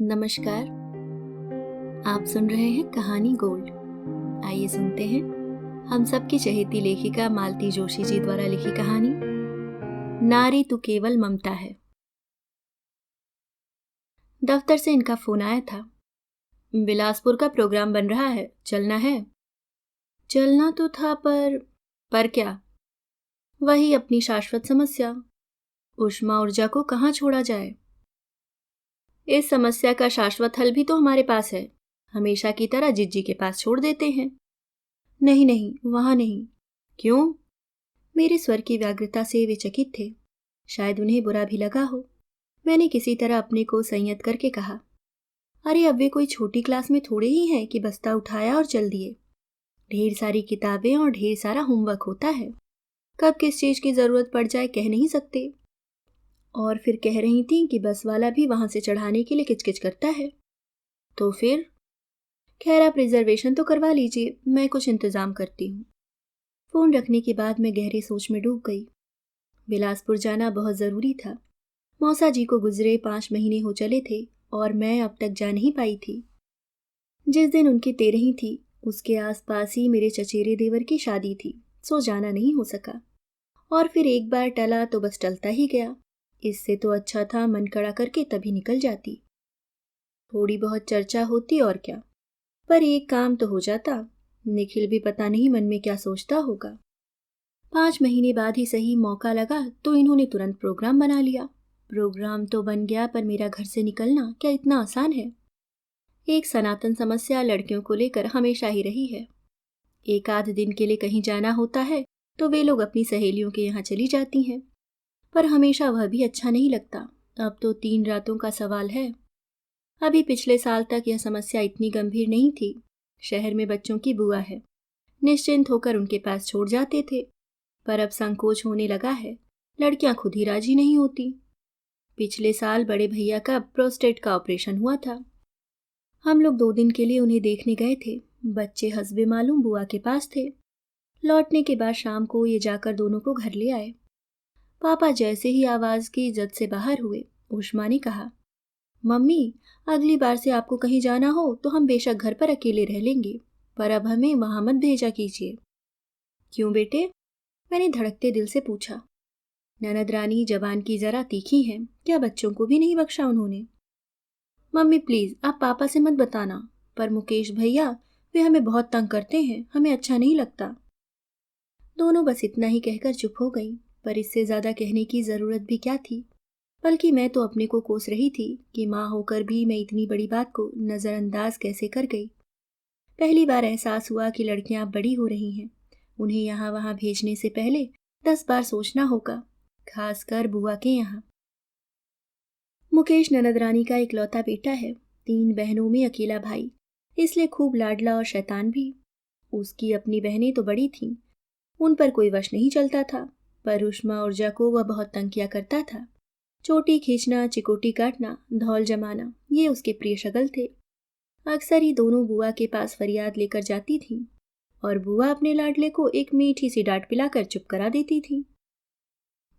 नमस्कार। आप सुन रहे हैं कहानी गोल्ड। आइए सुनते हैं हम सबकी चहेती लेखिका मालती जोशी जी द्वारा लिखी कहानी नारी तू केवल ममता है। दफ्तर से इनका फोन आया था। बिलासपुर का प्रोग्राम बन रहा है, चलना है। चलना तो था पर क्या? वही अपनी शाश्वत समस्या, ऊष्मा ऊर्जा को कहाँ छोड़ा जाए। इस समस्या का शाश्वत हल भी तो हमारे पास है, हमेशा की तरह जिज्जी के पास छोड़ देते हैं। नहीं नहीं, वहां नहीं। क्यों? मेरे स्वर की व्याग्रता से वे चकित थे। शायद उन्हें बुरा भी लगा हो। मैंने किसी तरह अपने को संयत करके कहा, अरे अब वे कोई छोटी क्लास में थोड़े ही हैं कि बस्ता उठाया और चल दिए। ढेर सारी किताबें और ढेर सारा होमवर्क होता है, कब किस चीज की जरूरत पड़ जाए कह नहीं सकते। और फिर कह रही थी कि बस वाला भी वहां से चढ़ाने के लिए किचकिच करता है। तो फिर खैर आप रिजर्वेशन तो करवा लीजिए, मैं कुछ इंतजाम करती हूँ। फोन रखने के बाद मैं गहरी सोच में डूब गई। बिलासपुर जाना बहुत जरूरी था। मौसा जी को गुजरे 5 महीने हो चले थे और मैं अब तक जा नहीं पाई थी। जिस दिन उनकी 13वीं थी उसके आसपास ही मेरे चचेरे देवर की शादी थी, सो जाना नहीं हो सका। और फिर एक बार टला तो बस टलता ही गया। इससे तो अच्छा था मन कड़ा करके तभी निकल जाती। थोड़ी बहुत चर्चा होती और क्या, पर एक काम तो हो जाता। निखिल भी पता नहीं मन में क्या सोचता होगा। 5 महीने बाद ही सही मौका लगा तो इन्होंने तुरंत प्रोग्राम बना लिया। प्रोग्राम तो बन गया, पर मेरा घर से निकलना क्या इतना आसान है? एक सनातन समस्या लड़कियों को लेकर हमेशा ही रही है। एक आध दिन के लिए कहीं जाना होता है तो वे लोग अपनी सहेलियों के यहाँ चली जाती हैं, पर हमेशा वह भी अच्छा नहीं लगता। अब तो 3 रातों का सवाल है। अभी पिछले साल तक यह समस्या इतनी गंभीर नहीं थी। शहर में बच्चों की बुआ है, निश्चिंत होकर उनके पास छोड़ जाते थे। पर अब संकोच होने लगा है, लड़कियां खुद ही राजी नहीं होती। पिछले साल बड़े भैया का प्रोस्टेट का ऑपरेशन हुआ था। हम लोग 2 दिन के लिए उन्हें देखने गए थे। बच्चे हसबे मालूम बुआ के पास थे। लौटने के बाद शाम को ये जाकर दोनों को घर ले आए। पापा जैसे ही आवाज की जद से बाहर हुए, उष्मा ने कहा, मम्मी, अगली बार से आपको कहीं जाना हो तो हम बेशक घर पर अकेले रह लेंगे, पर अब हमें वहां मत भेजा कीजिए। क्यों बेटे? मैंने धड़कते दिल से पूछा। ननद रानी जबान की जरा तीखी हैं, क्या बच्चों को भी नहीं बख्शा उन्होंने? मम्मी प्लीज आप पापा से मत बताना, पर मुकेश भैया वे हमें बहुत तंग करते हैं, हमें अच्छा नहीं लगता। दोनों बस इतना ही कहकर चुप हो गईं, पर इससे ज्यादा कहने की जरूरत भी क्या थी। बल्कि मैं तो अपने को कोस रही थी कि माँ होकर भी मैं इतनी बड़ी बात को नजरअंदाज कैसे कर गई। पहली बार एहसास हुआ कि लड़कियां अब बड़ी हो रही हैं। उन्हें यहाँ वहां भेजने से पहले 10 बार सोचना होगा, खासकर बुआ के यहाँ। मुकेश ननद रानी का इकलौता बेटा है, 3 बहनों में अकेला भाई, इसलिए खूब लाडला और शैतान भी। उसकी अपनी बहनें तो बड़ी थीं, उन पर कोई वश नहीं चलता था, पर उष्मा ऊर्जा को वह बहुत तंग किया करता था। चोटी खींचना, चिकोटी काटना, धौल जमाना, ये उसके प्रिय शगल थे। अक्सर ही दोनों बुआ के पास फरियाद लेकर जाती थीं, और बुआ अपने लाडले को एक मीठी सी डांट पिलाकर चुप करा देती थी।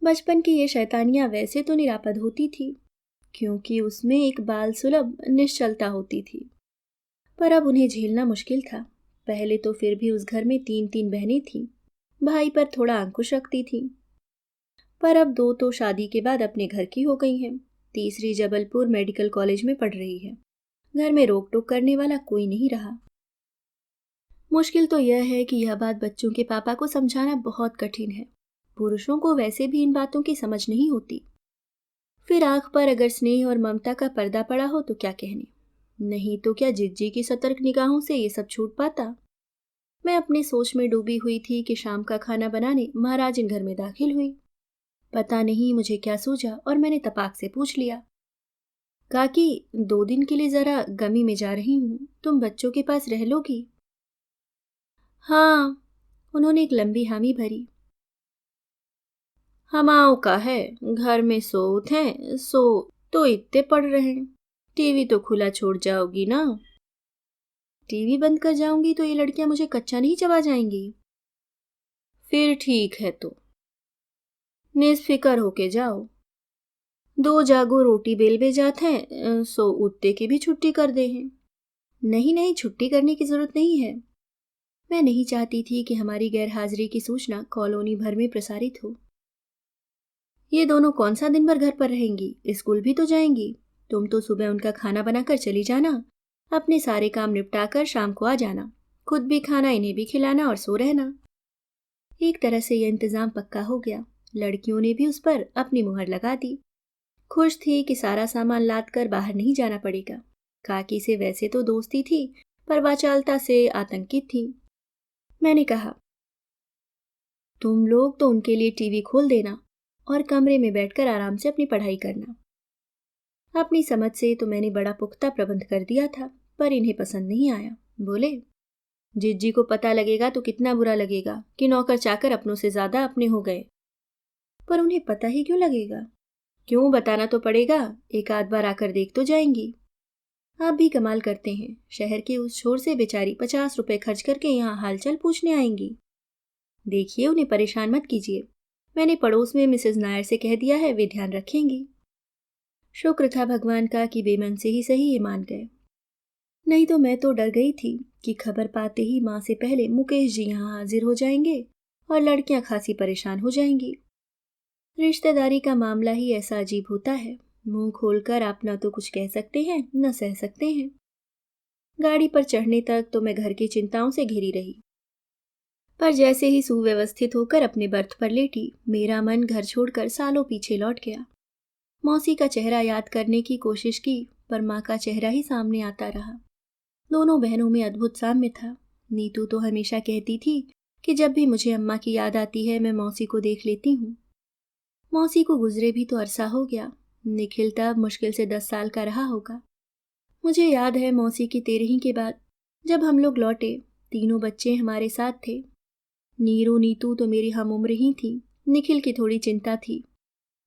बचपन की ये शैतानियां वैसे तो निरापद होती थी, क्योंकि उसमें एक बाल सुलभ निश्चलता होती थी, पर अब उन्हें झेलना मुश्किल था। पहले तो फिर भी उस घर में 3-3 बहनें थीं, भाई पर थोड़ा अंकुश रखती थीं, पर अब 2 तो शादी के बाद अपने घर की हो गई हैं। तीसरी जबलपुर मेडिकल कॉलेज में पढ़ रही है। घर में रोक टोक करने वाला कोई नहीं रहा। मुश्किल तो यह है कि यह बात बच्चों के पापा को समझाना बहुत कठिन है। पुरुषों को वैसे भी इन बातों की समझ नहीं होती। फिर आंख पर अगर स्नेह और ममता का पर्दा पड़ा हो तो क्या कहने। नहीं तो क्या जिज्जी की सतर्क निगाहों से ये सब छूट पाता। मैं अपने सोच में डूबी हुई थी कि शाम का खाना बनाने महाराजिन घर में दाखिल हुई। पता नहीं मुझे क्या सूझा और मैंने तपाक से पूछ लिया, काकी 2 दिन के लिए जरा गमी में जा रही हूँ, तुम बच्चों के पास रह लोगी? हाँ, उन्होंने एक लंबी हामी भरी। हमाओं का है, घर में सोत हैं, सो तो इतने पड़ रहे हैं। टीवी तो खुला छोड़ जाओगी ना? टीवी बंद कर जाऊंगी तो ये लड़कियां मुझे कच्चा नहीं चबा जाएंगी? फिर ठीक है, तो निस्फिकर होके जाओ। दो जागो रोटी बेल बे जात हैं, सो उत्ते की भी छुट्टी कर दे हैं। नहीं नहीं, छुट्टी करने की जरूरत नहीं है। मैं नहीं चाहती थी कि हमारी गैरहाजिरी की सूचना कॉलोनी भर में प्रसारित हो। ये दोनों कौन सा दिन भर घर पर रहेंगी, स्कूल भी तो जाएंगी। तुम तो सुबह उनका खाना बनाकर चली जाना, अपने सारे काम निपटाकर शाम को आ जाना, खुद भी खाना इन्हें भी खिलाना और सो रहना। एक तरह से यह इंतजाम पक्का हो गया। लड़कियों ने भी उस पर अपनी मुहर लगा दी। खुश थी कि सारा सामान लाद कर बाहर नहीं जाना पड़ेगा। काकी से वैसे तो दोस्ती थी, पर वाचालता से आतंकित थी। मैंने कहा, तुम लोग तो उनके लिए टीवी खोल देना और कमरे में बैठकर आराम से अपनी पढ़ाई करना। अपनी समझ से तो मैंने बड़ा पुख्ता प्रबंध कर दिया था, पर इन्हें पसंद नहीं आया। बोले, जिज्जी को पता लगेगा तो कितना बुरा लगेगा कि नौकर चाकर अपनों से ज्यादा अपने हो गए। पर उन्हें पता ही क्यों लगेगा? क्यों, बताना तो पड़ेगा, एक आध बार आकर देख तो जाएंगी। आप भी कमाल करते हैं, शहर के उस छोर से बेचारी 50 रुपए खर्च करके यहाँ हालचाल पूछने आएंगी। देखिए, उन्हें परेशान मत कीजिए, मैंने पड़ोस में मिसेज नायर से कह दिया है, वे ध्यान रखेंगी। शुक्र था भगवान का कि बेमन से ही सही ये मान गए, नहीं तो मैं तो डर गई थी कि खबर पाते ही माँ से पहले मुकेश जी यहाँ हाजिर हो जाएंगे और लड़कियां खासी परेशान हो जाएंगी। रिश्तेदारी का मामला ही ऐसा अजीब होता है, मुंह खोलकर आप न तो कुछ कह सकते हैं न सह सकते हैं। गाड़ी पर चढ़ने तक तो मैं घर की चिंताओं से घिरी रही, पर जैसे ही सुव्यवस्थित होकर अपने बर्थ पर लेटी, मेरा मन घर छोड़कर सालों पीछे लौट गया। मौसी का चेहरा याद करने की कोशिश की, पर माँ का चेहरा ही सामने आता रहा। दोनों बहनों में अद्भुत साम्य था। नीतू तो हमेशा कहती थी कि जब भी मुझे अम्मा की याद आती है मैं मौसी को देख लेती हूँ। मौसी को गुजरे भी तो अरसा हो गया। निखिल तब मुश्किल से 10 साल का रहा होगा। मुझे याद है मौसी की तेरहवीं के बाद जब हम लोग लौटे, तीनों बच्चे हमारे साथ थे। नीरू नीतू तो मेरी हम उम्र ही थी। निखिल की थोड़ी चिंता थी,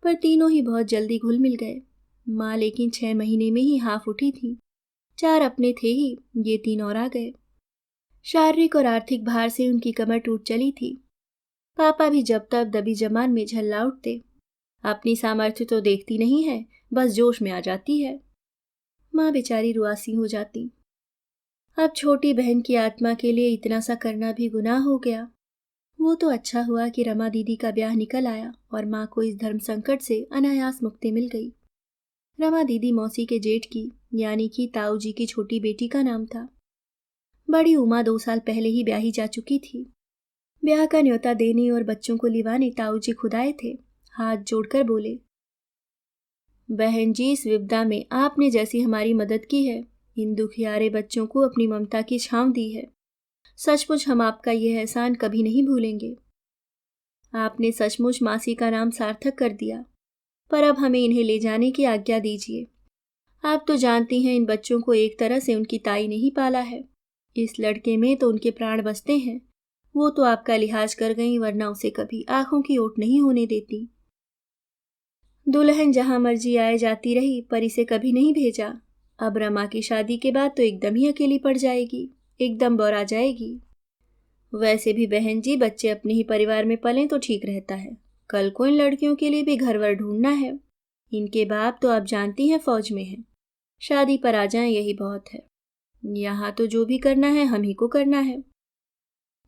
पर तीनों ही बहुत जल्दी घुल मिल गए। माँ लेकिन 6 महीने में ही हाफ उठी थी। 4 अपने थे ही, ये 3 और आ गए। शारीरिक और आर्थिक भार से उनकी कमर टूट चली थी। पापा भी जब तक दबी जमान में झल्ला उठते। अपनी सामर्थ्य तो देखती नहीं है, बस जोश में आ जाती है। माँ बेचारी रुआसी हो जाती। अब छोटी बहन की आत्मा के लिए इतना सा करना भी गुनाह हो गया। वो तो अच्छा हुआ कि रमा दीदी का ब्याह निकल आया और माँ को इस धर्म संकट से अनायास मुक्ति मिल गई। रमा दीदी मौसी के जेठ की, यानी कि ताऊ जी की छोटी बेटी का नाम था। बड़ी उमा 2 साल पहले ही ब्याही जा चुकी थी। ब्याह का न्योता देने और बच्चों को लिवाने ताऊ जी खुद आए थे। हाथ जोड़कर बोले, बहन जी, इस विपदा में आपने जैसी हमारी मदद की है, इन दुखियारे बच्चों को अपनी ममता की छांव दी है, सचमुच हम आपका यह एहसान कभी नहीं भूलेंगे। आपने सचमुच मासी का नाम सार्थक कर दिया, पर अब हमें इन्हें ले जाने की आज्ञा दीजिए। आप तो जानती हैं इन बच्चों को एक तरह से उनकी ताई ने ही पाला है। इस लड़के में तो उनके प्राण बसते हैं। वो तो आपका लिहाज कर गई, वरना उसे कभी आंखों की ओट नहीं होने देती। दुल्हन जहां मर्जी आए जाती रही, पर इसे कभी नहीं भेजा। अब रमा की शादी के बाद तो एकदम ही अकेली पड़ जाएगी, एकदम बौरा जाएगी। वैसे भी बहन जी, बच्चे अपने ही परिवार में पलें तो ठीक रहता है। कल को इन लड़कियों के लिए भी घर वर ढूंढना है। इनके बाप तो आप जानती हैं फौज में हैं। शादी पर आ जाएं यही बहुत है। यहाँ तो जो भी करना है हम ही को करना है।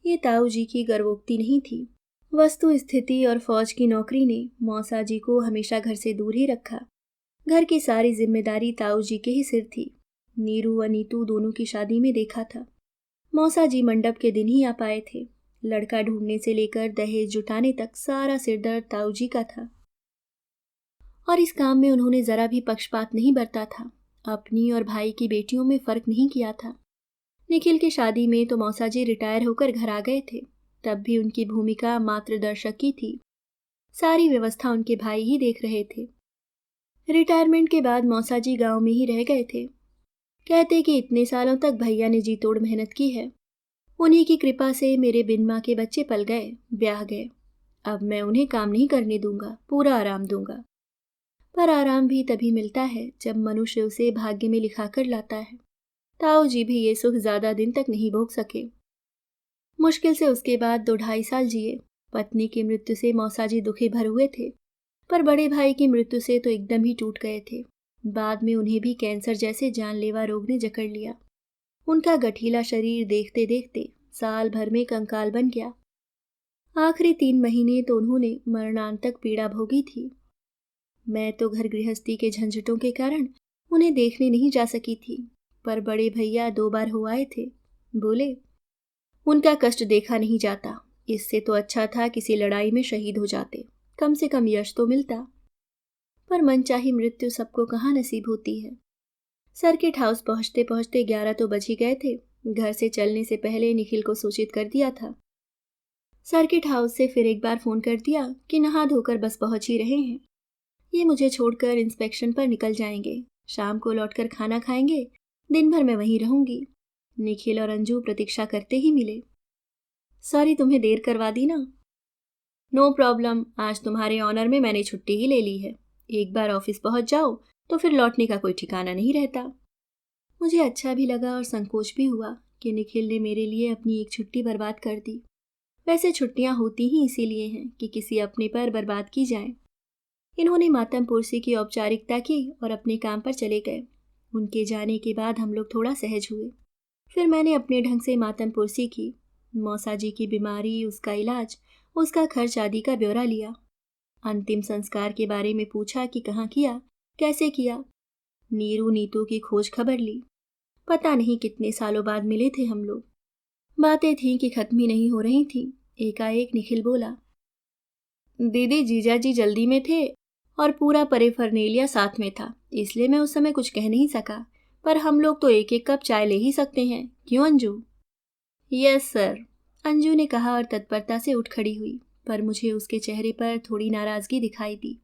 ये ताऊ जी की गर्वोक्ति नहीं थी। वस्तु स्थिति और फौज की नौकरी ने मौसा जी को हमेशा घर से दूर ही रखा। घर की सारी जिम्मेदारी ताऊ जी के ही सिर थी। नीरू व नीतू दोनों की शादी में देखा था। मौसा जी मंडप के दिन ही आ पाए थे। लड़का ढूंढने से लेकर दहेज जुटाने तक सारा सिरदर्द ताऊ जी का था, और इस काम में उन्होंने जरा भी पक्षपात नहीं बरता था। अपनी और भाई की बेटियों में फर्क नहीं किया था। निखिल की शादी में तो मौसा जी रिटायर होकर घर आ गए थे, तब भी उनकी भूमिका मात्र दर्शक की थी। सारी व्यवस्था उनके भाई ही देख रहे थे। रिटायरमेंट के बाद मौसा जी गांव में ही रह गए थे। कहते कि इतने सालों तक भैया ने जी तोड़ मेहनत की है। उन्हीं की कृपा से मेरे बिन माँ के बच्चे पल गए, ब्याह गए। अब मैं उन्हें काम नहीं करने दूंगा, पूरा आराम दूंगा। पर आराम भी तभी मिलता है जब मनुष्य उसे भाग्य में लिखा कर लाता है। ताऊ जी भी ये सुख ज्यादा दिन तक नहीं भोग सके। मुश्किल से उसके बाद 2 ढाई साल जिए। पत्नी की मृत्यु से मौसा जी दुखी भर हुए थे। पर बड़े भाई की मृत्यु से तो एकदम ही टूट गए थे। बाद में उन्हें भी कैंसर जैसे जानलेवा रोग ने जकड़ लिया। उनका गठीला शरीर देखते देखते साल भर में कंकाल बन गया। आखिरी 3 महीने तो उन्होंने मरणांतक पीड़ा भोगी थी। मैं तो घर गृहस्थी के झंझटों के कारण उन्हें देखने नहीं जा सकी थी, पर बड़े भैया 2 बार हो आए थे। बोले, उनका कष्ट देखा नहीं जाता, इससे तो अच्छा था किसी लड़ाई में शहीद हो जाते, कम से कम यश तो मिलता। पर मनचाही मृत्यु सबको कहाँ नसीब होती है। सर्किट हाउस पहुंचते पहुंचते 11 तो बज ही गए थे। घर से चलने से पहले निखिल को सूचित कर दिया था। सर्किट हाउस से फिर एक बार फोन कर दिया कि नहा धोकर बस पहुंच ही रहे हैं। ये मुझे छोड़कर इंस्पेक्शन पर निकल जाएंगे, शाम को लौटकर खाना खाएंगे, दिन भर मैं वहीं रहूंगी। निखिल और अंजू प्रतीक्षा करते ही मिले। सॉरी तुम्हें देर करवा दी ना। नो प्रॉब्लम, आज तुम्हारे ऑनर में मैंने छुट्टी ही ले ली है। एक बार ऑफिस पहुंच जाओ तो फिर लौटने का कोई ठिकाना नहीं रहता। मुझे अच्छा भी लगा और संकोच भी हुआ कि निखिल ने मेरे लिए अपनी एक छुट्टी बर्बाद कर दी। वैसे छुट्टियां होती ही इसीलिए हैं कि किसी अपने पर बर्बाद की जाए। इन्होंने मातम पुरसी की औपचारिकता की और अपने काम पर चले गए। उनके जाने के बाद हम लोग थोड़ा सहज हुए। फिर मैंने अपने ढंग से मातम पुरसी की। मौसा जी की बीमारी, उसका इलाज, उसका खर्च आदि का ब्यौरा लिया। अंतिम संस्कार के बारे में पूछा कि कहाँ किया, कैसे किया। नीरू नीतू की खोज खबर ली। पता नहीं कितने सालों बाद मिले थे हम लोग। बातें थीं कि खत्म ही नहीं हो रही थीं। एकाएक निखिल बोला, दीदी जीजा जी जल्दी में थे और पूरा परेफरनेलिया साथ में था, इसलिए मैं उस समय कुछ कह नहीं सका, पर हम लोग तो एक एक कप चाय ले ही सकते हैं, क्यों अंजू? यस सर, अंजू ने कहा और तत्परता से उठ खड़ी हुई, पर मुझे उसके चेहरे पर थोड़ी नाराजगी दिखाई दी।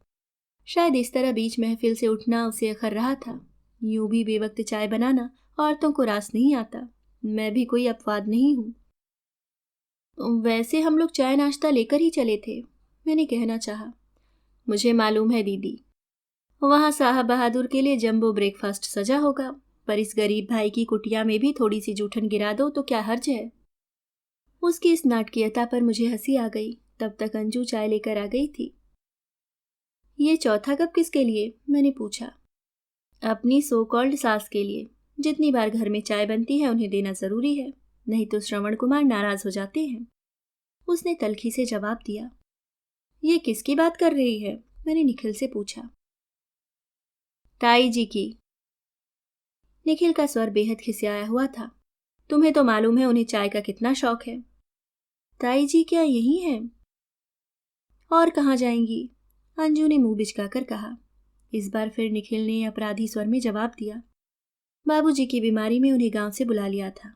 शायद इस तरह बीच महफिल से उठना उसे अखर रहा था। यूं भी बेवक्त चाय बनाना औरतों को रास नहीं आता। मैं भी कोई अपवाद नहीं हूं। वैसे हम लोग चाय नाश्ता लेकर ही चले थे, मैंने कहना चाहा। मुझे मालूम है दीदी, वहां साहब बहादुर के लिए जंबो ब्रेकफास्ट सजा होगा, पर इस गरीब भाई की कुटिया में भी थोड़ी सी जूठन गिरा दो तो क्या हर्ज है। उसकी इस नाटकीयता पर मुझे हंसी आ गई। तब तक अंजू चाय लेकर आ गई थी। ये चौथा कप किसके लिए, मैंने पूछा। अपनी सो कॉल्ड सास के लिए। जितनी बार घर में चाय बनती है उन्हें देना जरूरी है, नहीं तो श्रवण कुमार नाराज हो जाते हैं, उसने तलखी से जवाब दिया। ये किसकी बात कर रही है, मैंने निखिल से पूछा। ताई जी की। निखिल का स्वर बेहद खिसियाया हुआ था। तुम्हें तो मालूम है उन्हें चाय का कितना शौक है। ताई जी क्या यही हैं? और कहाँ जाएंगी, अंजू ने मुंह बिचकाकर कहा। इस बार फिर निखिल ने अपराधी स्वर में जवाब दिया। बाबूजी की बीमारी में उन्हें गांव से बुला लिया था।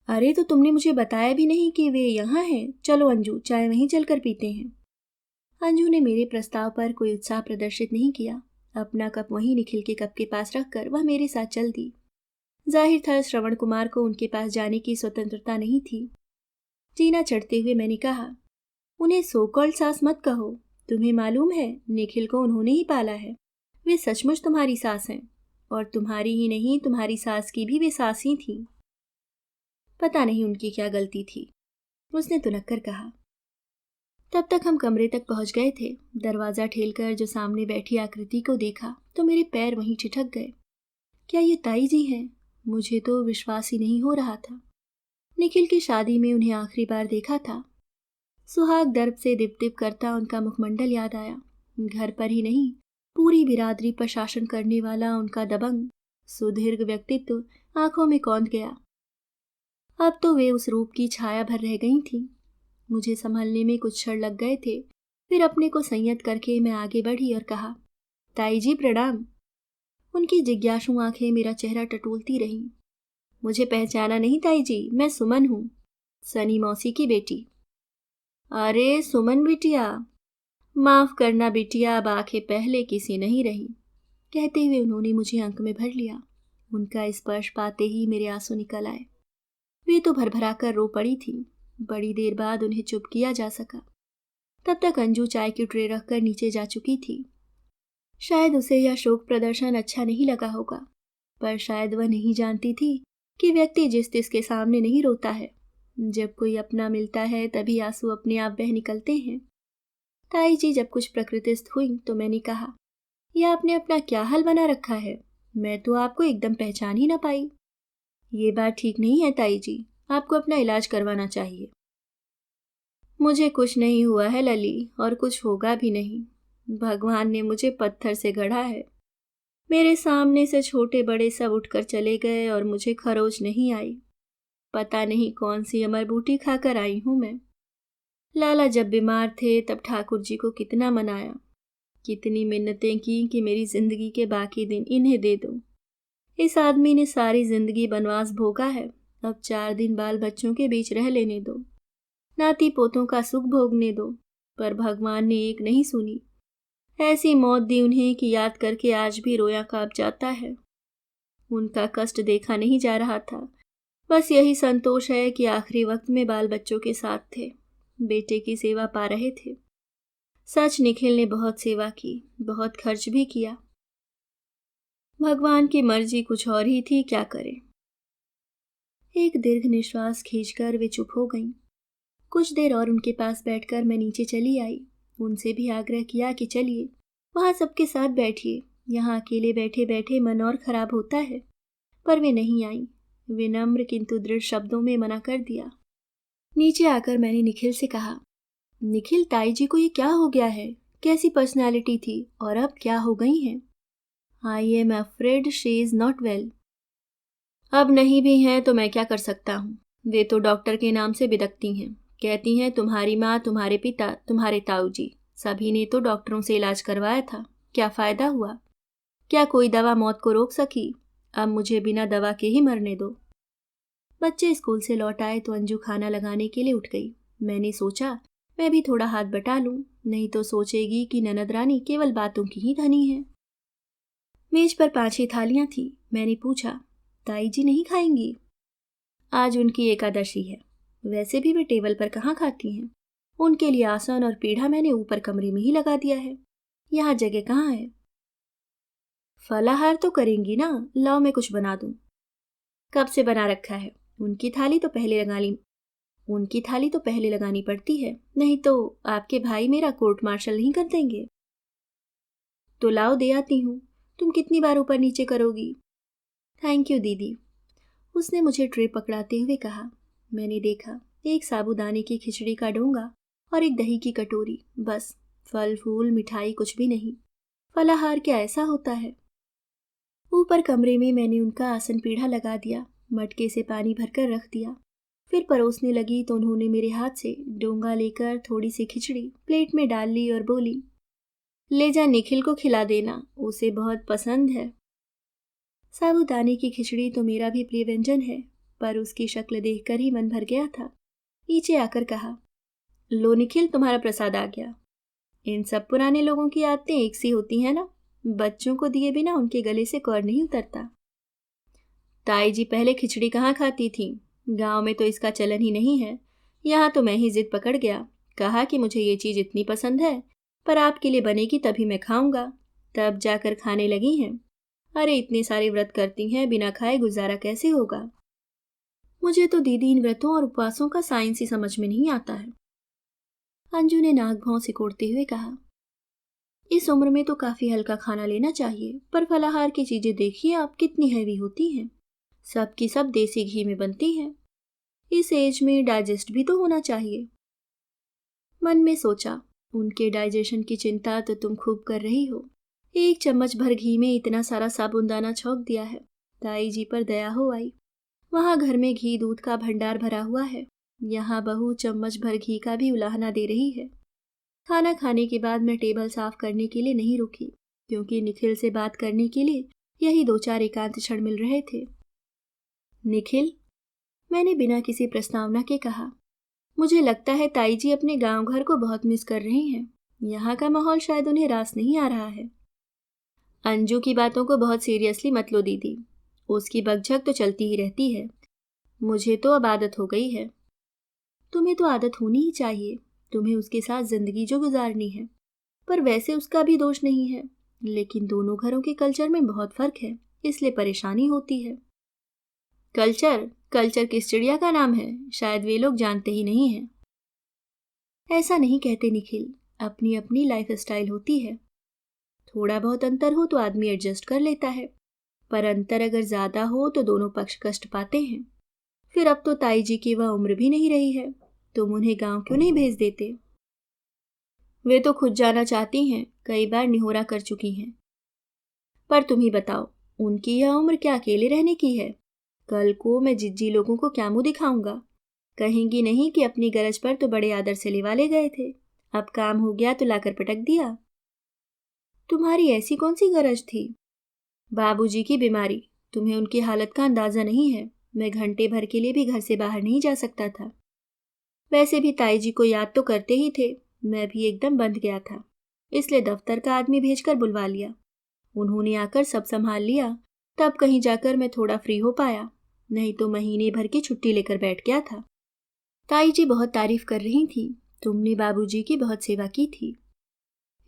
अरे तो तुमने मुझे बताया भी नहीं कि वे यहाँ हैं। चलो अंजू, चाय वहीं चलकर पीते हैं। अंजू ने मेरे प्रस्ताव पर कोई उत्साह प्रदर्शित नहीं किया। अपना कप वहीं निखिल के कप के पास रखकर वह मेरे साथ चल दी। जाहिर था श्रवण कुमार को उनके पास जाने की स्वतंत्रता नहीं थी। जीना चढ़ते हुए मैंने कहा, उन्हें सो कॉल्ड सास मत कहो। तुम्हें मालूम है निखिल को उन्होंने ही पाला है। वे सचमुच तुम्हारी सास हैं, और तुम्हारी ही नहीं तुम्हारी सास की भी वे सास ही थी। पता नहीं उनकी क्या गलती थी, उसने तुनक कर कहा। तब तक हम कमरे तक पहुंच गए थे। दरवाजा ठेलकर जो सामने बैठी आकृति को देखा तो मेरे पैर वहीं ठिठक गए। क्या ये ताई जी हैं? मुझे तो विश्वास ही नहीं हो रहा था। निखिल की शादी में उन्हें आखिरी बार देखा था। सुहाग दर्प से दिप दिप करता उनका मुखमंडल याद आया। घर पर ही नहीं, पूरी बिरादरी पर शासन करने वाला उनका दबंग सुदीर्घ व्यक्तित्व आंखों में कौंध गया। अब तो वे उस रूप की छाया भर रह गई थीं। मुझे संभलने में कुछ क्षण लग गए थे। फिर अपने को संयत करके मैं आगे बढ़ी और कहा, ताई जी प्रणाम। उनकी जिज्ञासु आंखें मेरा चेहरा टटोलती रहीं। मुझे पहचाना नहीं ताई जी, मैं सुमन हूँ, सनी मौसी की बेटी। अरे सुमन बिटिया, माफ करना बिटिया, अब आंखें पहले किसी नहीं रही। कहते हुए उन्होंने मुझे अंक में भर लिया। उनका स्पर्श पाते ही मेरे आंसू निकल आए। वे तो भरभरा कर रो पड़ी थी। बड़ी देर बाद उन्हें चुप किया जा सका। तब तक अंजू चाय की ट्रे रखकर नीचे जा चुकी थी। शायद उसे यह शोक प्रदर्शन अच्छा नहीं लगा होगा, पर शायद वह नहीं जानती थी कि व्यक्ति जिस तिस के सामने नहीं रोता है। जब कोई अपना मिलता है तभी आंसू अपने आप बह निकलते हैं। ताई जी जब कुछ प्रकृतिस्थ हुई तो मैंने कहा, यह आपने अपना क्या हाल बना रखा है? मैं तो आपको एकदम पहचान ही ना पाई। ये बात ठीक नहीं है ताई जी, आपको अपना इलाज करवाना चाहिए। मुझे कुछ नहीं हुआ है लली, और कुछ होगा भी नहीं। भगवान ने मुझे पत्थर से गढ़ा है। मेरे सामने से छोटे बड़े सब उठकर चले गए और मुझे खरोच नहीं आई। पता नहीं कौन सी अमर बूटी खाकर आई हूं मैं। लाला जब बीमार थे तब ठाकुर जी को कितना मनाया, कितनी मिन्नतें की कि मेरी जिंदगी के बाकी दिन इन्हें दे दो। इस आदमी ने सारी जिंदगी बनवास भोगा है, अब 4 दिन बाल बच्चों के बीच रह लेने दो, नाती पोतों का सुख भोगने दो। पर भगवान ने एक नहीं सुनी। ऐसी मौत दी उन्हें कि याद करके आज भी रोया कांप जाता है। उनका कष्ट देखा नहीं जा रहा था। बस यही संतोष है कि आखिरी वक्त में बाल बच्चों के साथ थे, बेटे की सेवा पा रहे थे। सच निखिल ने बहुत सेवा की, बहुत खर्च भी किया। भगवान की मर्जी कुछ और ही थी, क्या करें। एक दीर्घ निश्वास खींचकर वे चुप हो गईं। कुछ देर और उनके पास बैठकर मैं नीचे चली आई। उनसे भी आग्रह किया कि चलिए, वहां सबके साथ बैठिए, यहाँ अकेले बैठे बैठे मन और खराब होता है। पर वे नहीं आई। विनम्र किंतु दृढ़ शब्दों में मना कर दिया। नीचे आकर मैंने निखिल से कहा, निखिल, ताई जी को ये क्या हो गया है? कैसी पर्सनालिटी थी और अब क्या हो गई हैं? I am afraid she is not well. अब नहीं भी हैं तो मैं क्या कर सकता हूँ। वे तो डॉक्टर के नाम से बिदकती हैं, कहती हैं तुम्हारी माँ, तुम्हारे पिता, तुम्हारे ताऊ जी, सभी ने तो डॉक्टरों से इलाज करवाया था, क्या फायदा हुआ? क्या कोई दवा मौत को रोक सकी? अब मुझे बिना दवा के ही मरने दो। बच्चे स्कूल से लौट आए तो अंजू खाना लगाने के लिए उठ गई। मैंने सोचा मैं भी थोड़ा हाथ बटा लूं, नहीं तो सोचेगी कि ननद रानी केवल बातों की ही धनी है। मेज पर 5-6 थालियां थी। मैंने पूछा, ताई जी नहीं खाएंगी? आज उनकी एकादशी है। वैसे भी वे टेबल पर कहाँ खाती हैं। उनके लिए आसन और पीढ़ा मैंने ऊपर कमरे में ही लगा दिया है, यहाँ जगह कहाँ है। फलाहार तो करेंगी ना? लाओ मैं कुछ बना दूं। कब से बना रखा है। उनकी थाली तो पहले लगानी पड़ती है, नहीं तो आपके भाई मेरा कोर्ट मार्शल नहीं कर देंगे। तो लाओ दे आती हूँ। तुम कितनी बार ऊपर नीचे करोगी? थैंक यू दीदी। उसने मुझे ट्रे पकड़ाते हुए कहा। मैंने देखा, एक साबूदाने की खिचड़ी का डोंगा और एक दही की कटोरी, बस। फल फूल मिठाई कुछ भी नहीं। फलाहार क्या ऐसा होता है? ऊपर कमरे में मैंने उनका आसन पीढ़ा लगा दिया, मटके से पानी भरकर रख दिया। फिर परोसने लगी तो उन्होंने मेरे हाथ से डोंगा लेकर थोड़ी सी खिचड़ी प्लेट में डाल ली और बोली, ले जा निखिल को खिला देना, उसे बहुत पसंद है। साबूदाने की खिचड़ी तो मेरा भी प्रिय व्यंजन है, पर उसकी शक्ल देखकर ही मन भर गया था। नीचे आकर कहा, लो निखिल, तुम्हारा प्रसाद आ गया। इन सब पुराने लोगों की आदतें एक सी होती हैं ना, बच्चों को दिए बिना उनके गले से कौर नहीं उतरता। ताई जी पहले खिचड़ी कहाँ खाती थी, गांव में तो इसका चलन ही नहीं है। यहाँ तो मैं ही जिद पकड़ गया, कहा कि मुझे ये चीज इतनी पसंद है, पर आपके लिए बनेगी तभी मैं खाऊंगा। तब जाकर खाने लगी हैं। अरे इतने सारे व्रत करती हैं, बिना खाए गुजारा कैसे होगा? मुझे तो दीदी इन व्रतों और उपवासों का साइंस ही समझ में नहीं आता है। अंजू ने नाक भौं सिकोड़ते हुए कहा, इस उम्र में तो काफी हल्का खाना लेना चाहिए, पर फलाहार की चीजें देखिए आप कितनी हैवी होती हैं। सब की सब देसी घी में बनती हैं। इस एज में डाइजेस्ट भी तो होना चाहिए। मन में सोचा, उनके डाइजेशन की चिंता तो तुम खूब कर रही हो। 1 चम्मच भर घी में इतना सारा साबुनदाना छौंक दिया है। ताई जी पर दया हो आई। वहां घर में घी दूध का भंडार भरा हुआ है, यहाँ बहू चम्मच भर घी का भी उलाहना दे रही है। खाना खाने के बाद मैं टेबल साफ करने के लिए नहीं रुकी, क्योंकि निखिल से बात करने के लिए यही 2-4 एकांत क्षण मिल रहे थे। निखिल, मैंने बिना किसी प्रस्तावना के कहा, मुझे लगता है ताई जी अपने गांव घर को बहुत मिस कर रही हैं। यहाँ का माहौल शायद उन्हें रास नहीं आ रहा है। अंजू की बातों को बहुत सीरियसली मत लो दीदी, उसकी बकझक तो चलती ही रहती है। मुझे तो अब आदत हो गई है। तुम्हें तो आदत होनी ही चाहिए, तुम्हें उसके साथ जिंदगी जो गुजारनी है। पर वैसे उसका भी दोष नहीं है, लेकिन दोनों घरों के कल्चर में बहुत फर्क है, इसलिए परेशानी होती है। कल्चर कल्चर किस चिड़िया का नाम है, शायद वे लोग जानते ही नहीं हैं। ऐसा नहीं कहते निखिल, अपनी अपनी लाइफ स्टाइल होती है। थोड़ा बहुत अंतर हो तो आदमी एडजस्ट कर लेता है, पर अंतर अगर ज्यादा हो तो दोनों पक्ष कष्ट पाते हैं। फिर अब तो ताई जी की वह उम्र भी नहीं रही है, तुम उन्हें गांव क्यों नहीं भेज देते? वे तो खुद जाना चाहती हैं, कई बार निहोरा कर चुकी हैं। पर तुम ही बताओ, उनकी यह उम्र क्या अकेले रहने की है? कल को मैं जिज्जी लोगों को क्या मुंह दिखाऊंगा? कहेंगी नहीं कि अपनी गरज पर तो बड़े आदर से लिवा ले गए थे, अब काम हो गया तो लाकर पटक दिया। तुम्हारी ऐसी कौन सी गरज थी? बाबूजी की बीमारी। तुम्हें उनकी हालत का अंदाजा नहीं है। मैं घंटे भर के लिए भी घर से बाहर नहीं जा सकता था। वैसे भी ताई जी को याद तो करते ही थे, मैं भी एकदम बंध गया था, इसलिए दफ्तर का आदमी भेजकर बुलवा लिया। उन्होंने आकर सब संभाल लिया, तब कहीं जाकर मैं थोड़ा फ्री हो पाया, नहीं तो महीने भर की छुट्टी लेकर बैठ गया था। ताई जी बहुत तारीफ कर रही थी, तुमने बाबूजी की बहुत सेवा की थी।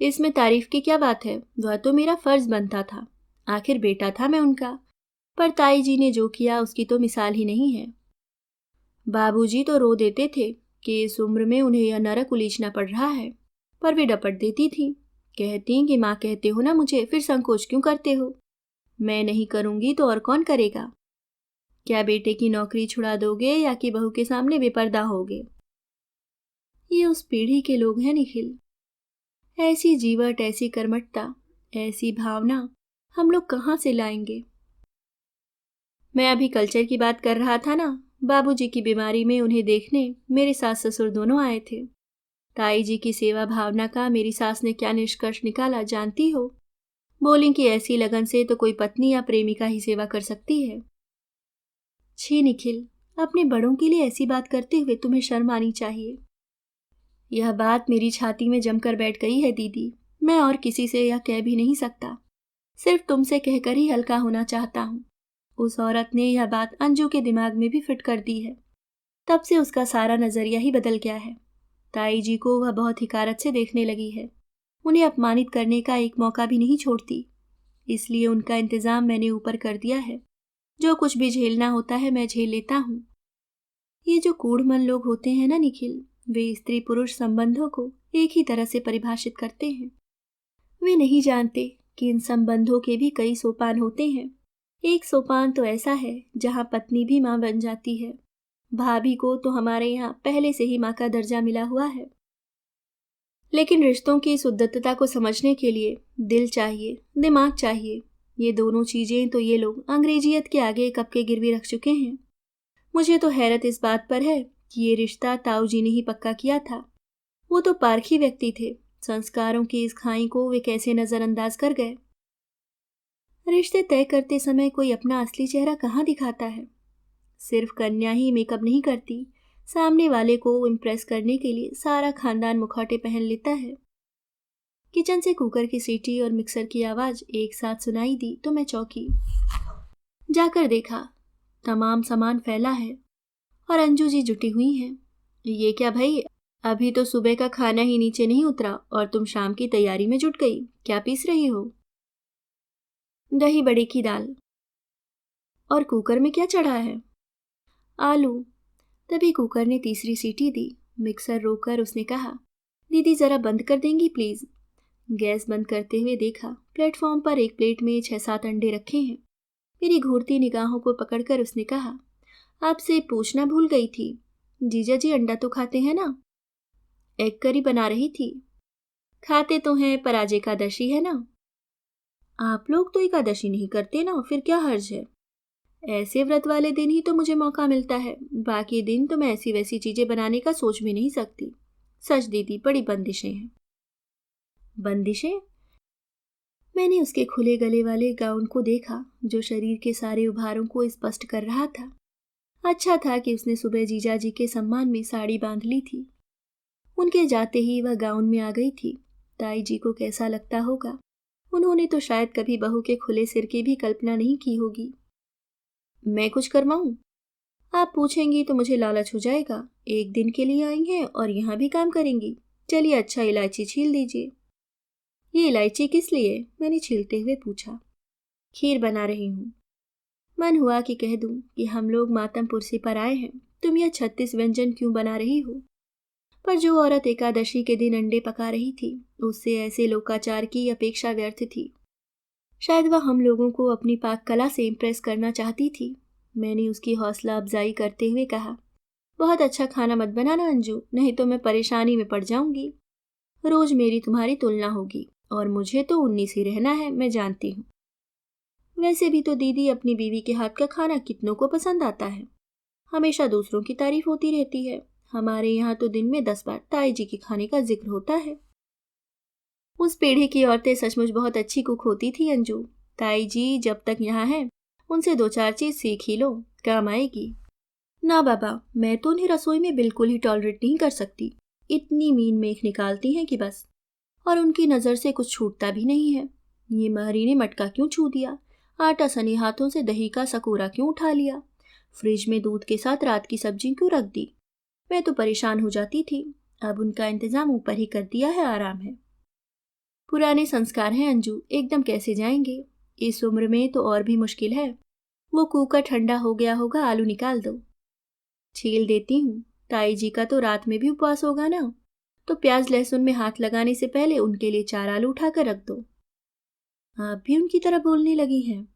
इसमें तारीफ की क्या बात है, वह तो मेरा फर्ज बनता था, आखिर बेटा था मैं उनका। पर ताई जी ने जो किया उसकी तो मिसाल ही नहीं है। बाबूजी तो रो देते थे कि इस उम्र में उन्हें यह नरक उलीचना पड़ रहा है, पर वे डपट देती थी, कहती कि माँ कहते हो ना मुझे, फिर संकोच क्यों करते हो? मैं नहीं करूंगी तो और कौन करेगा? क्या बेटे की नौकरी छुड़ा दोगे या कि बहू के सामने बेपर्दा होगे? ये उस पीढ़ी के लोग हैं निखिल। ऐसी जीवट, ऐसी कर्मठता, ऐसी भावना हम लोग कहाँ से लाएंगे? मैं अभी कल्चर की बात कर रहा था ना। बाबूजी की बीमारी में उन्हें देखने मेरे सास ससुर दोनों आए थे। ताई जी की सेवा भावना का मेरी सास ने क्या निष्कर्ष निकाला जानती हो? बोली कि ऐसी लगन से तो कोई पत्नी या प्रेमिका ही सेवा कर सकती है। छी निखिल, अपने बड़ों के लिए ऐसी बात करते हुए तुम्हें शर्म आनी चाहिए। यह बात मेरी छाती में जमकर बैठ गई है दीदी, मैं और किसी से यह कह भी नहीं सकता, सिर्फ तुमसे कहकर ही हल्का होना चाहता हूँ। उस औरत ने यह बात अंजू के दिमाग में भी फिट कर दी है, तब से उसका सारा नजरिया ही बदल गया है। ताई जी को वह बहुत हिकारत से देखने लगी है, उन्हें अपमानित करने का एक मौका भी नहीं छोड़ती, इसलिए उनका इंतजाम मैंने ऊपर कर दिया है। जो कुछ भी झेलना होता है मैं झेल लेता हूँ। ये जो कूढ़मन लोग होते हैं ना निखिल, वे स्त्री पुरुष संबंधों को एक ही तरह से परिभाषित करते हैं। वे नहीं जानते कि इन संबंधों के भी कई सोपान होते हैं। एक सोपान तो ऐसा है जहाँ पत्नी भी माँ बन जाती है। भाभी को तो हमारे यहाँ पहले से ही माँ का दर्जा मिला हुआ है। लेकिन रिश्तों की इस उद्दतता को समझने के लिए दिल चाहिए, दिमाग चाहिए। ये दोनों चीजें तो ये लोग अंग्रेजियत के आगे कब के गिरवी रख चुके हैं। मुझे तो हैरत इस बात पर है कि ये रिश्ता ताऊ जी ने ही पक्का किया था। वो तो पारखी व्यक्ति थे, संस्कारों की इस खाई को वे कैसे नजरअंदाज कर गए। रिश्ते तय करते समय कोई अपना असली चेहरा कहाँ दिखाता है? सिर्फ कन्या ही मेकअप नहीं करती, सामने वाले को इम्प्रेस करने के लिए सारा खानदान मुखौटे पहन लेता है। किचन से कुकर की सीटी और मिक्सर की आवाज एक साथ सुनाई दी तो मैं चौंकी। जाकर देखा, तमाम सामान फैला है और अंजू जी जुटी हुई हैं। ये क्या भाई, अभी तो सुबह का खाना ही नीचे नहीं उतरा और तुम शाम की तैयारी में जुट गई। क्या पीस रही हो? दही बड़े की दाल। और कुकर में क्या चढ़ा है? आलू। तभी कुकर ने तीसरी सीटी दी। मिक्सर रोककर उसने कहा, दीदी जरा बंद कर देंगी प्लीज? गैस बंद करते हुए देखा, प्लेटफॉर्म पर एक प्लेट में 6-7 अंडे रखे हैं। मेरी घूरती निगाहों को पकड़कर उसने कहा, आपसे पूछना भूल गई थी, जीजा जी अंडा तो खाते हैं ना? एग करी बना रही थी। खाते तो हैं पर आज एकादशी है ना। आप लोग तो एकादशी नहीं करते ना, फिर क्या हर्ज है? ऐसे व्रत वाले दिन ही तो मुझे मौका मिलता है, बाकी दिन तो मैं ऐसी वैसी चीजें बनाने का सोच भी नहीं सकती। सच दीदी, बड़ी बंदिशें हैं। बंदिशें? मैंने उसके खुले गले वाले गाउन को देखा जो शरीर के सारे उभारों को स्पष्ट कर रहा था। अच्छा था कि उसने सुबह जीजा जी के सम्मान में साड़ी बांध ली थी। उनके जाते ही वह गाउन में आ गई थी। ताई जी को कैसा लगता होगा, उन्होंने तो शायद कभी बहू के खुले सिर की भी कल्पना नहीं की होगी। मैं कुछ करवाऊं? आप पूछेंगी तो मुझे लालच हो जाएगा। एक दिन के लिए आई हैं और यहाँ भी काम करेंगी। चलिए अच्छा, इलायची छील दीजिए। ये इलायची किस लिए? मैंने छीलते हुए पूछा। खीर बना रही हूँ। मन हुआ कि कह दूं कि हम लोग मातम पुरसी पर आए हैं, तुम यह 36 व्यंजन क्यों बना रही हो? पर जो औरत एकादशी के दिन अंडे पका रही थी, उससे ऐसे लोकाचार की अपेक्षा व्यर्थ थी। शायद वह हम लोगों को अपनी पाक कला से इम्प्रेस करना चाहती थी। मैंने उसकी हौसला अफजाई करते हुए कहा, बहुत अच्छा खाना मत बनाना अंजू, नहीं तो मैं परेशानी में पड़ जाऊंगी। रोज मेरी तुम्हारी तुलना होगी और मुझे तो 19 ही रहना है, मैं जानती हूँ। वैसे भी तो दीदी अपनी बीवी के हाथ का खाना कितनों को पसंद आता है। हमेशा दूसरों की तारीफ होती रहती है। हमारे यहाँ तो दिन में 10 बार ताई जी के खाने का जिक्र होता है। उस पीढ़ी की औरतें सचमुच बहुत अच्छी कुक होती थी अंजू। ताई जी जब तक यहाँ हैं, उनसे 2-4 चीज सीख ही लो, काम आएगी। ना बाबा, मैं तो उन्हें रसोई में बिल्कुल ही टॉलरेट नहीं कर सकती। इतनी मीन मेख निकालती हैं कि बस। और उनकी नज़र से कुछ छूटता भी नहीं है। ये महरी ने मटका क्यों छू दिया, आटा सनी हाथों से दही का सकोरा क्यों उठा लिया, फ्रिज में दूध के साथ रात की सब्जी क्यों रख दी। मैं तो परेशान हो जाती थी। अब उनका इंतजाम ऊपर ही कर दिया है, आराम है। पुराने संस्कार हैं अंजू, एकदम कैसे जाएंगे। इस उम्र में तो और भी मुश्किल है। वो कुकर ठंडा हो गया होगा, आलू निकाल दो। छील देती हूँ। ताई जी का तो रात में भी उपवास होगा ना, तो प्याज लहसुन में हाथ लगाने से पहले उनके लिए 4 आलू उठाकर रख दो। आप भी उनकी तरह बोलने लगी हैं।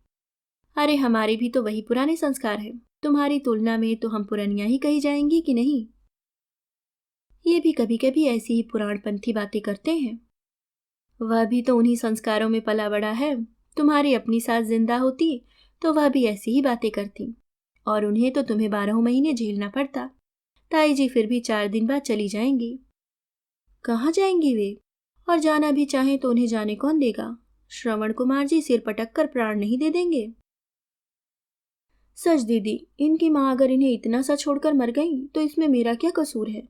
अरे हमारे भी तो वही पुराने संस्कार हैं। तुम्हारी तुलना में तो हम पुरानियां ही कही जाएंगी कि नहीं। ये भी कभी कभी ऐसी ही पुराणपंथी बातें करते हैं। वह भी तो उन्हीं संस्कारों में पला बड़ा है। तुम्हारी अपनी सास जिंदा होती तो वह भी ऐसी ही बातें करती, और उन्हें तो तुम्हें 12 महीने झेलना पड़ता। ताई जी फिर भी 4 दिन बाद चली जाएंगी। कहाँ जाएंगी वे? और जाना भी चाहें तो उन्हें जाने कौन देगा? श्रवण कुमार जी सिर पटक कर प्राण नहीं दे देंगे? सच दीदी, इनकी माँ अगर इन्हें इतना सा छोड़कर मर गई तो इसमें मेरा क्या कसूर है?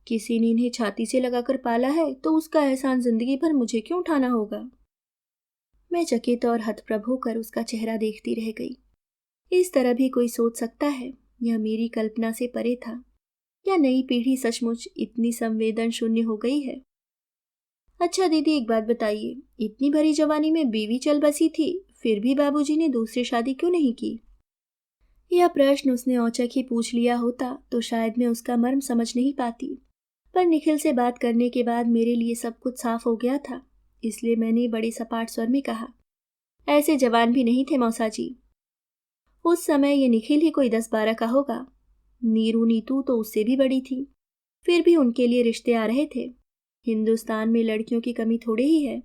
किसी ने इन्हें छाती से लगाकर पाला है तो उसका एहसान जिंदगी भर मुझे क्यों उठाना होगा? मैं चकित और हतप्रभ होकर उसका चेहरा देखती रह गई। इस तरह भी कोई सोच सकता है? यह मेरी कल्पना से परे था। या नई पीढ़ी सचमुच इतनी संवेदन शून्य हो गई है? अच्छा दीदी, एक बात बताइए, इतनी भरी जवानी में बीवी चल बसी थी, फिर भी बाबूजी ने दूसरी शादी क्यों नहीं की? यह प्रश्न उसने औचक ही पूछ लिया होता तो शायद मैं उसका मर्म समझ नहीं पाती। पर निखिल से बात करने के बाद मेरे लिए सब कुछ साफ हो गया था। इसलिए मैंने बड़े सपाट स्वर में कहा, ऐसे जवान भी नहीं थे मौसा जी। उस समय ये निखिल ही कोई 10-12 का होगा। नीरू नीतू तो उससे भी बड़ी थी। फिर भी उनके लिए रिश्ते आ रहे थे। हिंदुस्तान में लड़कियों की कमी थोड़ी ही है।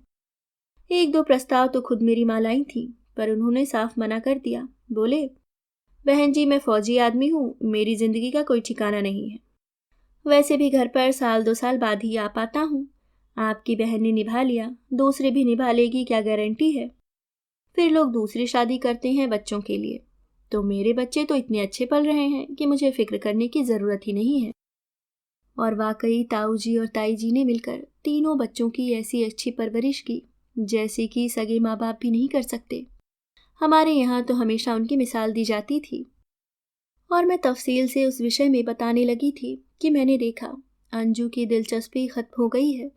1-2 प्रस्ताव तो खुद मेरी माँ लाई थी, पर उन्होंने साफ मना कर दिया। बोले, बहन जी मैं फौजी आदमी हूँ, मेरी जिंदगी का कोई ठिकाना नहीं है। वैसे भी घर पर 1-2 साल बाद ही आ पाता हूँ। आपकी बहन ने निभा लिया, दूसरे भी निभा लेगी, क्या गारंटी है? फिर लोग दूसरी शादी करते हैं बच्चों के लिए। तो मेरे बच्चे तो इतने अच्छे पल रहे हैं कि मुझे फिक्र करने की जरूरत ही नहीं है। और वाकई ताऊ जी और ताई जी ने मिलकर तीनों बच्चों की ऐसी अच्छी परवरिश की जैसे कि सगे माँ बाप भी नहीं कर सकते। हमारे यहाँ तो हमेशा उनकी मिसाल दी जाती थी। और मैं तफसील से उस विषय में बताने लगी थी कि मैंने देखा अंजू की दिलचस्पी खत्म हो गई है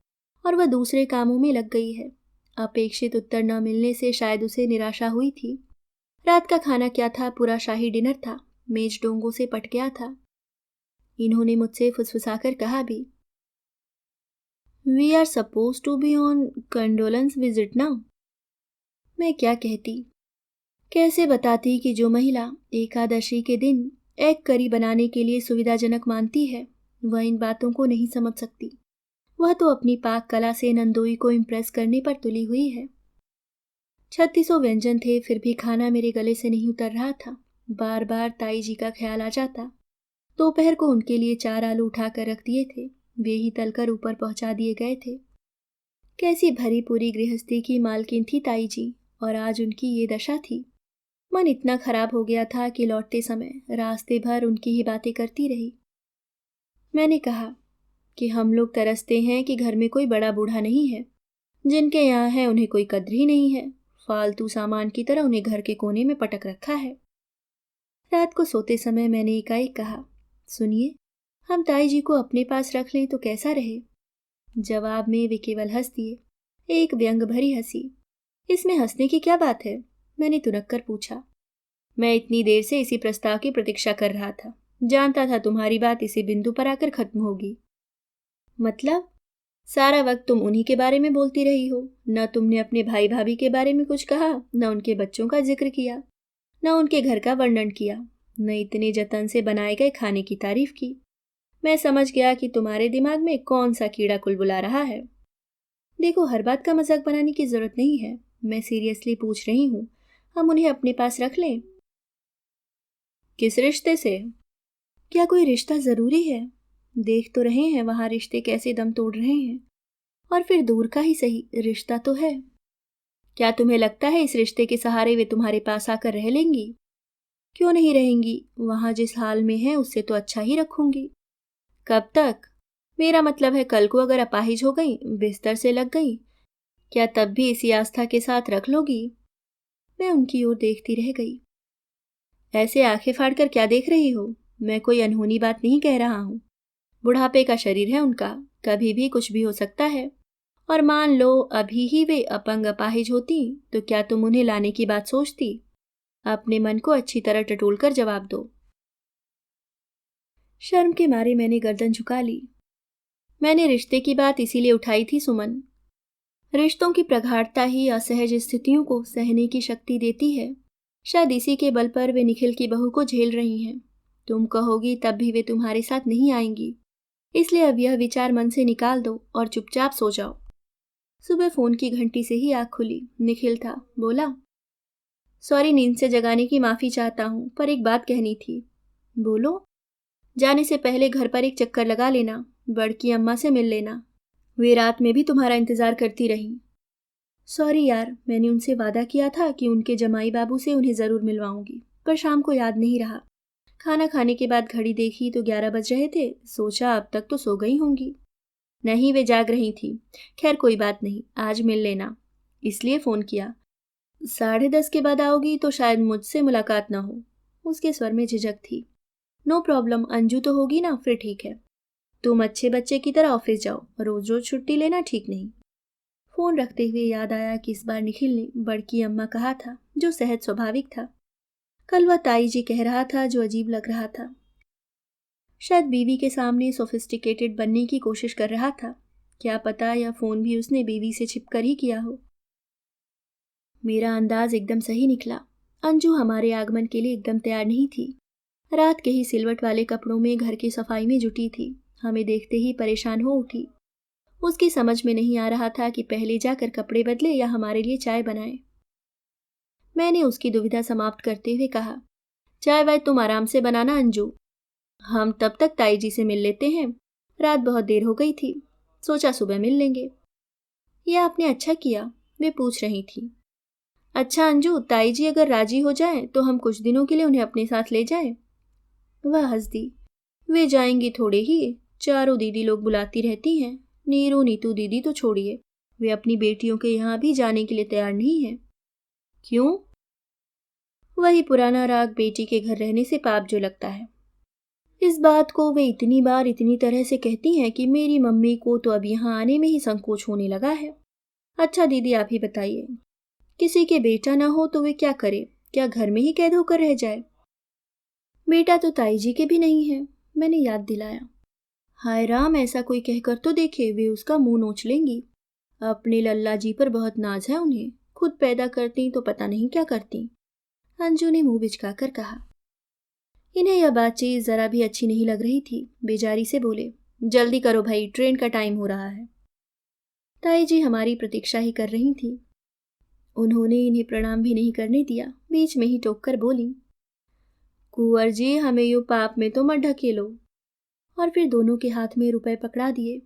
और वह दूसरे कामों में लग गई है। अपेक्षित उत्तर न मिलने से शायद उसे निराशा हुई थी। रात का खाना क्या था? पूरा शाही डिनर था। मेज डोंगों से पट गया था। इन्होंने मुझसे फुसफुसाकर कहा भी, we are suppose to be on condolence visit ना। मैं क्या कहती, कैसे बताती कि जो महिला एकादशी के दिन एग करी बनाने के लिए सुविधाजनक मानती है, वह इन बातों को नहीं समझ सकती। वह तो अपनी पाक कला से नंदोई को इम्प्रेस करने पर तुली हुई है। 3600 व्यंजन थे, फिर भी खाना मेरे गले से नहीं उतर रहा था। बार बार ताई जी का ख्याल आ जाता। दोपहर को उनके लिए 4 आलू उठाकर रख दिए थे, वे ही तलकर ऊपर पहुंचा दिए गए थे। कैसी भरी पूरी गृहस्थी की मालकिन थी ताई जी, और आज उनकी ये दशा थी। मन इतना खराब हो गया था कि लौटते समय रास्ते भर उनकी ही बातें करती रही। मैंने कहा कि हम लोग तरसते हैं कि घर में कोई बड़ा बूढ़ा नहीं है। जिनके यहाँ है उन्हें कोई कद्र ही नहीं है। फालतू सामान की तरह उन्हें घर के कोने में पटक रखा है। रात को सोते समय मैंने एकाएक कहा, सुनिए, हम ताई जी को अपने पास रख लें तो कैसा रहे? जवाब में वे केवल हंस दिए, एक व्यंग भरी हंसी। इसमें हंसने की क्या बात है? मैंने तुनक कर पूछा। मैं इतनी देर से इसी प्रस्ताव की प्रतीक्षा कर रहा था। जानता था तुम्हारी बात इसी बिंदु पर आकर खत्म होगी। मतलब? सारा वक्त तुम उन्हीं के बारे में बोलती रही हो। न तुमने अपने भाई भाभी के बारे में कुछ कहा, न उनके बच्चों का जिक्र किया, न उनके घर का वर्णन किया, न इतने जतन से बनाए गए खाने की तारीफ की। मैं समझ गया कि तुम्हारे दिमाग में कौन सा कीड़ा कुलबुला रहा है। देखो, हर बात का मजाक बनाने की जरूरत नहीं है। मैं सीरियसली पूछ रही हूँ, हम उन्हें अपने पास रख लें? किस रिश्ते से? क्या कोई रिश्ता जरूरी है? देख तो रहे हैं वहां रिश्ते कैसे दम तोड़ रहे हैं। और फिर दूर का ही सही, रिश्ता तो है। क्या तुम्हें लगता है इस रिश्ते के सहारे वे तुम्हारे पास आकर रह लेंगी? क्यों नहीं रहेंगी? वहां जिस हाल में है उससे तो अच्छा ही रखूंगी। कब तक? मेरा मतलब है कल को अगर अपाहिज हो गई, बिस्तर से लग गई, क्या तब भी इसी आस्था के साथ रख लोगी? मैं उनकी ओर देखती रह गई। ऐसे आंखें फाड़कर क्या देख रही हो? मैं कोई अनहोनी बात नहीं कह रहा हूं। बुढ़ापे का शरीर है उनका, कभी भी कुछ भी हो सकता है। और मान लो अभी ही वे अपंग अपाहिज होती, तो क्या तुम उन्हें लाने की बात सोचती? अपने मन को अच्छी तरह टटोल कर जवाब दो। शर्म के मारे मैंने गर्दन झुका ली। मैंने रिश्ते की बात इसीलिए उठाई थी सुमन। रिश्तों की प्रगाढ़ता ही असहज स्थितियों को सहने की शक्ति देती है। शायद इसी के बल पर वे निखिल की बहू को झेल रही हैं। तुम कहोगी तब भी वे तुम्हारे साथ नहीं आएंगी, इसलिए अब यह विचार मन से निकाल दो और चुपचाप सो जाओ। सुबह फोन की घंटी से ही आँख खुली। निखिल था। बोला, सॉरी, नींद से जगाने की माफी चाहता हूँ, पर एक बात कहनी थी। बोलो। जाने से पहले घर पर एक चक्कर लगा लेना, बड़की अम्मा से मिल लेना। वे रात में भी तुम्हारा इंतजार करती रहीं। सॉरी यार, मैंने उनसे वादा किया था कि उनके जमाई बाबू से उन्हें जरूर मिलवाऊंगी, पर शाम को याद नहीं रहा। खाना खाने के बाद घड़ी देखी तो 11 बज रहे थे। सोचा अब तक तो सो गई होंगी। नहीं, वे जाग रही थी। खैर कोई बात नहीं, आज मिल लेना, इसलिए फोन किया। 10:30 के बाद आओगी तो शायद मुझसे मुलाकात ना हो। उसके स्वर में झिझक थी। नो प्रॉब्लम, अंजू तो होगी ना, फिर ठीक है। तुम अच्छे बच्चे की तरह ऑफिस जाओ, रोज रोज छुट्टी लेना ठीक नहीं। फोन रखते हुए याद आया कि इस बार निखिल ने बड़की अम्मा कहा था, जो सहज स्वाभाविक था। कल वह ताई जी कह रहा था, जो अजीब लग रहा था। शायद बीवी के सामने सोफिस्टिकेटेड बनने की कोशिश कर रहा था। क्या पता यह फोन भी उसने बीवी से छिपकर ही किया हो। मेरा अंदाज एकदम सही निकला। अंजू हमारे आगमन के लिए एकदम तैयार नहीं थी। रात के ही सिलवट वाले कपड़ों में घर की सफाई में जुटी थी। हमें देखते ही परेशान हो उठी। उसकी समझ में नहीं आ रहा था कि पहले जाकर कपड़े बदले या हमारे लिए चाय बनाए। मैंने उसकी दुविधा समाप्त करते हुए कहा, चाय वाय तुम आराम से बनाना अंजू, हम तब तक ताई जी से मिल लेते हैं। रात बहुत देर हो गई थी, सोचा सुबह मिल लेंगे। यह आपने अच्छा किया, वे पूछ रही थी। अच्छा अंजू, ताई जी अगर राजी हो जाएं तो हम कुछ दिनों के लिए उन्हें अपने साथ ले जाएं। वह हंस दी। वे जाएंगी थोड़े ही, चारों दीदी लोग बुलाती रहती हैं। नीरू नीतू दीदी तो छोड़िए, वे अपनी बेटियों के यहाँ भी जाने के लिए तैयार नहीं है। क्यों? वही पुराना राग, बेटी के घर रहने से पाप जो लगता है। इस बात को वे इतनी बार इतनी तरह से कहती हैं कि मेरी मम्मी को तो अब यहाँ आने में ही संकोच होने लगा है। अच्छा दीदी, आप ही बताइए, किसी के बेटा ना हो तो वे क्या करे? क्या घर में ही कैद होकर रह जाए? बेटा तो ताई जी के भी नहीं है, मैंने याद दिलाया। हाय राम, ऐसा कोई कहकर तो देखे, वे उसका मुंह नोच लेंगी। अपने लल्ला जी पर बहुत नाज है उन्हें, खुद पैदा करती तो पता नहीं क्या करती। अंजू ने मुंह बिचकाकर कहा। इन्हें यह बातचीत जरा भी अच्छी नहीं लग रही थी। बेजारी से बोले, जल्दी करो भाई, ट्रेन का टाइम हो रहा है। ताई जी हमारी प्रतीक्षा ही कर रही थी। उन्होंने इन्हें प्रणाम भी नहीं करने दिया, बीच में ही टोक कर बोली, कुंवर जी, हमें यूं पाप में तो मत ढकेलो। और फिर दोनों के हाथ में रुपए पकड़ा दिए।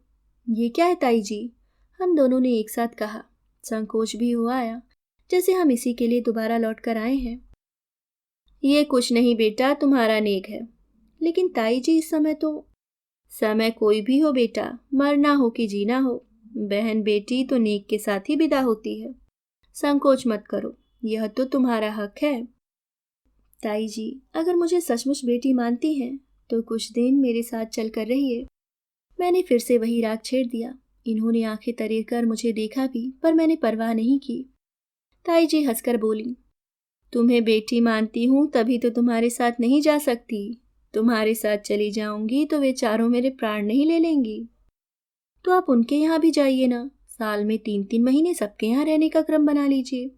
ये क्या है ताई जी? हम दोनों ने एक साथ कहा। संकोच भी हो आया, जैसे हम इसी के लिए दोबारा लौट कर आए हैं। ये कुछ नहीं बेटा, तुम्हारा नेक है। लेकिन ताई जी, इस समय तो। समय कोई भी हो बेटा, मरना हो कि जीना हो, बहन बेटी तो नेक के साथ ही विदा होती है। संकोच मत करो, यह तो तुम्हारा हक है। ताई जी, अगर मुझे सचमुच बेटी मानती हैं तो कुछ दिन मेरे साथ चल कर रहिए। मैंने फिर से वही राग छेड़ दिया। इन्होंने आंखें तरेर कर मुझे देखा भी, पर मैंने परवाह नहीं की। ताई जी हंसकर बोली, तुम्हें बेटी मानती हूं तभी तो तुम्हारे साथ नहीं जा सकती। तुम्हारे साथ चली जाऊंगी तो वे चारों मेरे प्राण नहीं ले लेंगी। तो आप उनके यहाँ भी जाइए ना, साल में 3-3 महीने सबके यहाँ रहने का क्रम बना लीजिए।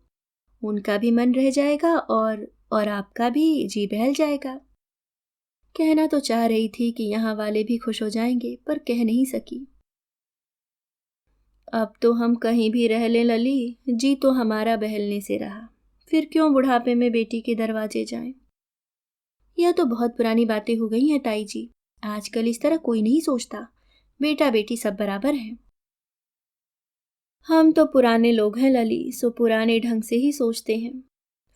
उनका भी मन रह जाएगा और आपका भी जी बहल जाएगा। कहना तो चाह रही थी कि यहाँ वाले भी खुश हो जाएंगे, पर कह नहीं सकी। अब तो हम कहीं भी रह लें लली, जी तो हमारा बहलने से रहा। फिर क्यों बुढ़ापे में बेटी के दरवाजे जाएं? यह तो बहुत पुरानी बातें हो गई हैं ताई जी। आजकल इस तरह कोई नहीं सोचता। बेटा बेटी सब बराबर हैं। हम तो पुराने लोग हैं लली, सो पुराने ढंग से ही सोचते हैं।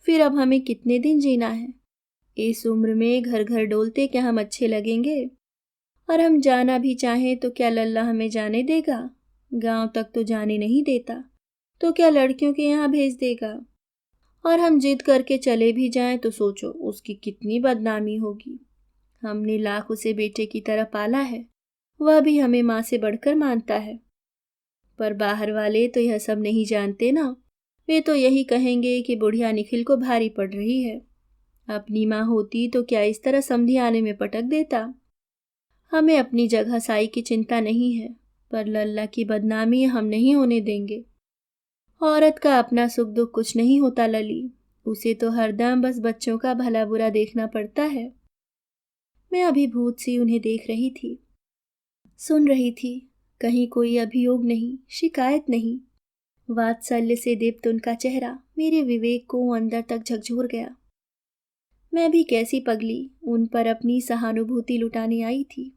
फिर अब हमें कितने दिन जीना है? इस उम्र में घर घर डोलते क्या हम अच्छे लगेंगे? और हम जाना भी चाहें तो क्या लल्ला हमें जाने देगा? गांव तक तो जाने नहीं देता, तो क्या लड़कियों के यहाँ भेज देगा? और हम जिद करके चले भी जाएं तो सोचो उसकी कितनी बदनामी होगी। हमने लाख उसे बेटे की तरह पाला है, वह भी हमें माँ से बढ़कर मानता है। पर बाहर वाले तो यह सब नहीं जानते ना। वे तो यही कहेंगे कि बुढ़िया निखिल को भारी पड़ रही है। अपनी माँ होती तो क्या इस तरह समधी आने में पटक देता? हमें अपनी जगह साई की चिंता नहीं है, पर लल्ला की बदनामी हम नहीं होने देंगे। औरत का अपना सुख दुख कुछ नहीं होता लली, उसे तो हरदम बस बच्चों का भला बुरा देखना पड़ता है। मैं अभिभूत सी उन्हें देख रही थी, सुन रही थी। कहीं कोई अभियोग नहीं, शिकायत नहीं। वात्सल्य से दीप्त उनका चेहरा मेरे विवेक को अंदर तक झकझोर गया। मैं भी कैसी पगली उन पर अपनी सहानुभूति लुटाने आई थी।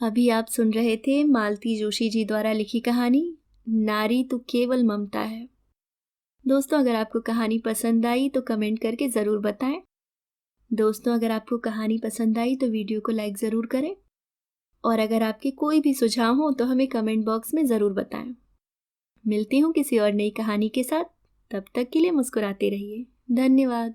अभी आप सुन रहे थे मालती जोशी जी द्वारा लिखी कहानी नारी तो केवल ममता है। दोस्तों, अगर आपको कहानी पसंद आई तो कमेंट करके ज़रूर बताएं। दोस्तों, अगर आपको कहानी पसंद आई तो वीडियो को लाइक ज़रूर करें, और अगर आपके कोई भी सुझाव हो तो हमें कमेंट बॉक्स में ज़रूर बताएं। मिलती हूँ किसी और नई कहानी के साथ। तब तक के लिए मुस्कुराते रहिए। धन्यवाद।